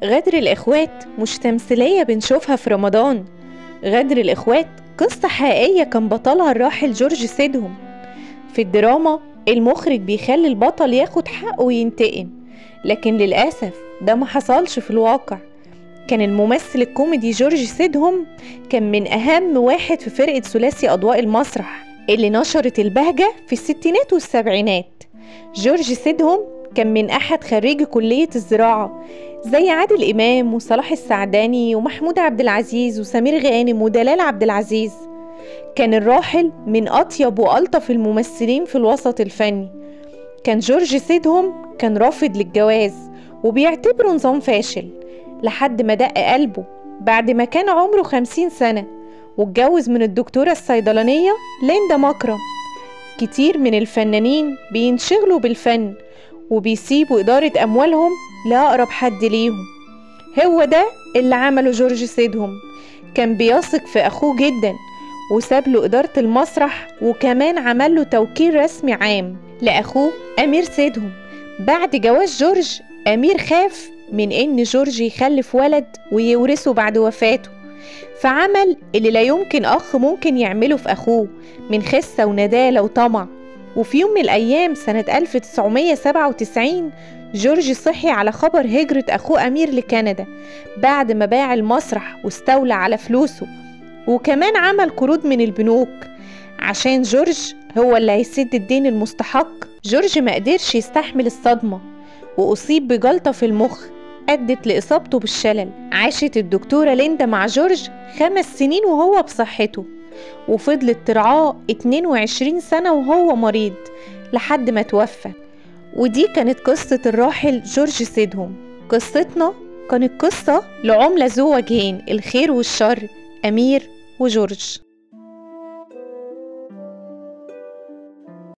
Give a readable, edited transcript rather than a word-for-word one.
غدر الإخوات مش تمثيلية بنشوفها في رمضان. غدر الإخوات قصة حقيقية كان بطلها الراحل جورج سيدهم. في الدراما المخرج بيخلي البطل ياخد حقه وينتقم، لكن للأسف ده ما حصلش في الواقع. كان الممثل الكوميدي جورج سيدهم كان من أهم واحد في فرقة ثلاثي أضواء المسرح اللي نشرت البهجة في الستينات والسبعينات. جورج سيدهم كان من أحد خريجي كلية الزراعة زي عادل إمام وصلاح السعداني ومحمود عبد العزيز وسمير غانم ودلال عبد العزيز. كان الراحل من أطيب وألطف الممثلين في الوسط الفني. كان جورج سيدهم كان رافض للجواز وبيعتبره نظام فاشل، لحد ما دق قلبه بعد ما كان عمره 50 سنة واتجوز من الدكتورة الصيدلانية ليندا مكرم. كتير من الفنانين بينشغلوا بالفن وبيسيبوا إدارة أموالهم لأقرب حد ليهم. هو ده اللي عمله جورج سيدهم. كان بيثق في أخوه جدا وساب له إدارة المسرح، وكمان عمل له توكيل رسمي عام لأخوه أمير سيدهم. بعد جواز جورج، أمير خاف من إن جورج يخلف ولد ويورثه بعد وفاته، فعمل اللي لا يمكن أخ ممكن يعمله في أخوه من خسة وندالة وطمع. وفي يوم من الأيام سنة 1997 جورج صحي على خبر هجرة أخوه أمير لكندا بعد ما باع المسرح واستولى على فلوسه، وكمان عمل قروض من البنوك عشان جورج هو اللي هيسد الدين المستحق. جورج ما قدرش يستحمل الصدمة وأصيب بجلطة في المخ أدت لإصابته بالشلل. عاشت الدكتورة ليندا مع جورج 5 سنين وهو بصحته، وفضلت ترعاه 22 سنة وهو مريض لحد ما توفى. ودي كانت قصة الراحل جورج سيدهم. قصتنا كانت قصة لعملة ذو وجهين، الخير والشر، أمير وجورج.